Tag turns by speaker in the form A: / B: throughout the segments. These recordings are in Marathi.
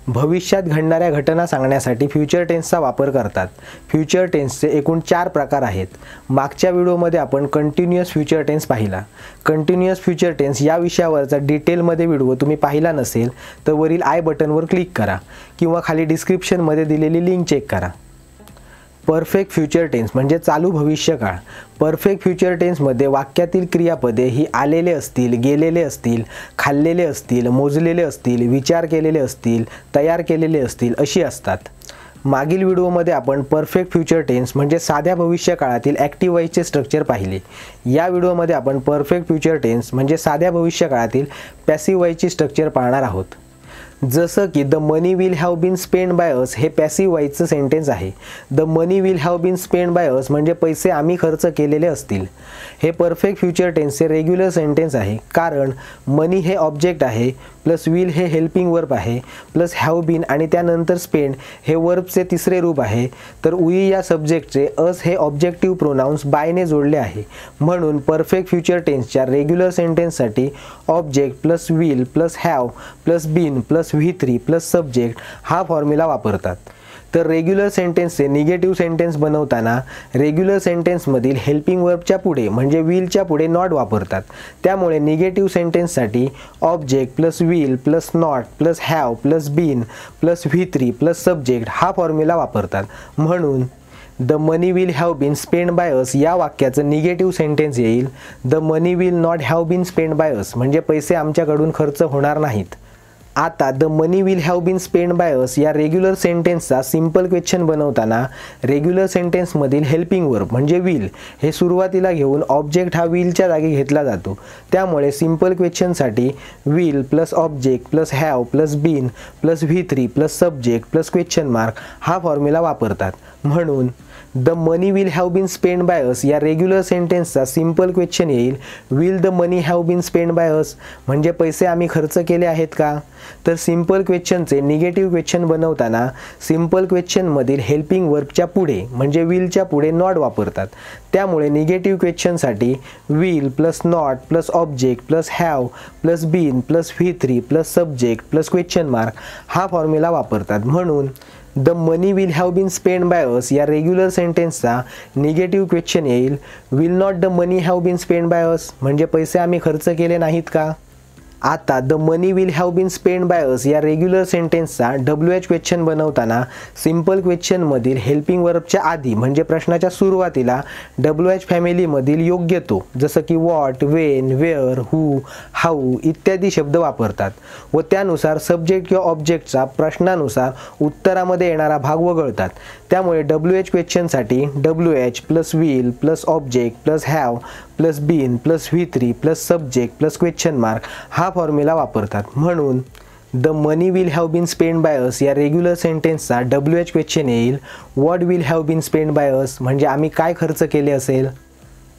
A: भविष्यात घडणाऱ्या घटना सांगण्यासाठी फ्युचर टेन्सचा वापर करतात। फ्युचर टेन्सचे एकूण 4 प्रकार आहेत। मागच्या व्हिडिओमध्ये आपण कंटिन्युअस फ्युचर टेन्स पाहिला। कंटिन्युअस फ्युचर टेन्स या विषयावरचा डिटेलमध्ये व्हिडिओ तुम्ही पाहिला नसेल तर वरील आय बटनवर क्लिक करा किंवा खाली डिस्क्रिप्शनमध्ये दिलेली लिंक चेक करा। परफेक्ट फ्युचर टेन्स म्हणजे चालू भविष्यकाळ। परफेक्ट फ्युचर टेन्समध्ये वाक्यातील क्रियापदे ही आलेले असतील, गेलेले असतील, खाल्लेले असतील, मोजलेले असतील, विचार केलेले असतील, तयार केलेले असतील अशी असतात। मागील व्हिडिओमध्ये आपण परफेक्ट फ्युचर टेन्स म्हणजे साध्या भविष्यकाळातील ॲक्टिव्ह व्हॉइसचे स्ट्रक्चर पाहिले। या व्हिडिओमध्ये आपण परफेक्ट फ्युचर टेन्स म्हणजे साध्या भविष्यकाळातील पॅसिव्ह व्हॉइसचे स्ट्रक्चर पाहणार आहोत। जसं की the money will have been spend by us हे पॅसिव्ह व्हॉइसचं सेंटेन्स आहे। The money will have been spend by us म्हणजे पैसे आम्ही खर्च केलेले असतील। हे परफेक्ट फ्युचर टेन्सचे रेग्युलर सेंटेन्स आहे, कारण मनी हे ऑब्जेक्ट आहे, प्लस विल हे हेल्पिंग वर्ब आहे, प्लस हॅव बीन आणि त्यानंतर स्पेंड हे वर्बचे तिसरे रूप आहे, तर वी या सब्जेक्टचे अस हे ऑब्जेक्टिव्ह प्रोनाउन्स बायने जोडले आहे। म्हणून परफेक्ट फ्युचर टेन्सच्या रेग्युलर सेंटेन्ससाठी object plus will plus have plus been plus V3 plus subject हा फॉर्म्युला वापरतात। तर रेग्युलर सेंटेन्सचे निगेटिव्ह सेंटेन्स बनवताना रेग्युलर सेंटेन्समधील हेल्पिंग वर्बच्या पुढे म्हणजे विलच्या पुढे नॉट वापरतात। त्यामुळे निगेटिव्ह सेंटेन्ससाठी object plus will plus not plus have plus been plus V3 plus subject हा फॉर्म्युला वापरतात। म्हणून the money will have been spend by us या वाक्याचं निगेटिव्ह सेंटेन्स येईल the money will not have been spend by us म्हणजे पैसे आमच्याकडून खर्च होणार नाहीत। आता the money will have been spend by us या रेग्युलर सेंटेन्सचा सिंपल क्वेश्चन बनवताना रेग्युलर सेंटेन्समधील हेल्पिंग वर्ब म्हणजे विल हे सुरुवातीला घेऊन ऑब्जेक्ट हा विलच्या जागी घेतला जातो। त्यामुळे सिंपल क्वेश्चनसाठी will plus object plus have plus been plus V3 plus subject plus question mark हा फॉर्म्युला वापरतात। म्हणून the money will have been spend by us या रेग्युलर सेंटेन्सचा सिंपल क्वेश्चन येईल will the money have been spend by us म्हणजे पैसे आम्ही खर्च केले आहेत का। तर सिंपल क्वेश्चनचे निगेटिव्ह क्वेश्चन बनवताना सिंपल क्वेश्चनमधील हेल्पिंग वर्बच्या पुढे म्हणजे विलच्या पुढे नॉट वापरतात। त्यामुळे निगेटिव्ह क्वेश्चनसाठी will plus not plus object plus have plus been plus V3 plus subject plus question mark हा फॉर्म्युला वापरतात। म्हणून the money will have been spend by us या रेग्युलर सेंटेन्सचा निगेटिव्ह क्वेश्चन येईल will not the money have been spend by us म्हणजे पैसे आम्ही खर्च केले नाहीत का। आता the money will have been spend by us या रेग्युलर सेंटेन्सचा WH क्वेश्चन बनवताना सिंपल क्वेश्चनमधील हेल्पिंग वर्बच्या आधी म्हणजे प्रश्नाच्या सुरुवातीला WH फॅमिलीमधील योग्य तो जसं की what, when, where, who, how इत्यादी शब्द वापरतात व त्यानुसार सब्जेक्ट किंवा ऑब्जेक्टचा प्रश्नानुसार उत्तरामध्ये येणारा भाग वगळतात। त्यामुळे WH क्वेश्चनसाठी WH plus will plus object plus have plus been plus V3 plus subject plus question mark हा फॉर्म्युला वापरतात। म्हणून the money will have been spend by us या रेग्युलर सेंटेन्सचा WH क्वेश्चन येईल what will have been spend by us म्हणजे आम्ही काय खर्च केले असेल।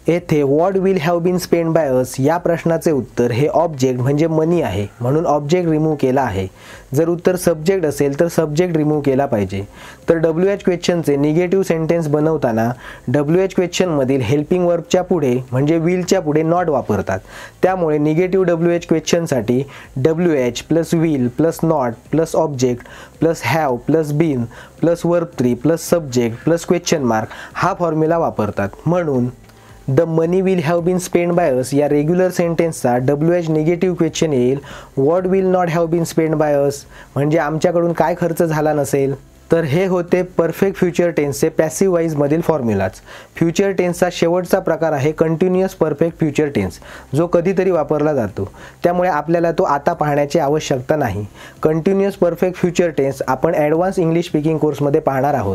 A: येथे what will have been spend by us या प्रश्नाचे उत्तर हे ऑब्जेक्ट म्हणजे मनी आहे, म्हणून ऑब्जेक्ट रिमूव्ह केला आहे। जर उत्तर सब्जेक्ट असेल तर सब्जेक्ट रिमूव्ह केला पाहिजे। तर WH क्वेश्चनचे निगेटिव्ह सेंटेन्स बनवताना WH क्वेश्चनमधील हेल्पिंग वर्बच्या पुढे म्हणजे विलच्या पुढे नॉट वापरतात। त्यामुळे निगेटिव्ह WH क्वेश्चनसाठी WH plus will plus not plus object plus have plus been plus verb 3 plus subject plus question mark हा फॉर्म्युला वापरतात। म्हणून the money will have been spend by us या रेग्युलर सेंटेन्सचा WH निगेटिव्ह क्वेश्चन येईल what will not have been spend by us म्हणजे आमच्याकडून काय खर्च झाला नसेल। तर हे होते परफेक्ट फ्युचर टेन्सचे पॅसिव्ह व्हॉइसमधील फॉर्म्युलाज। फ्युचर टेन्सचा शेवटचा प्रकार आहे कंटिन्युअस परफेक्ट फ्युचर टेन्स जो कधीतरी वापरला जातो, त्यामुळे आपल्याला तो आता पाहण्याची आवश्यकता नाही। कंटिन्युअस परफेक्ट फ्युचर टेन्स आपण ॲडव्हान्स इंग्लिश स्पीकिंग कोर्समध्ये पाहणार आहोत।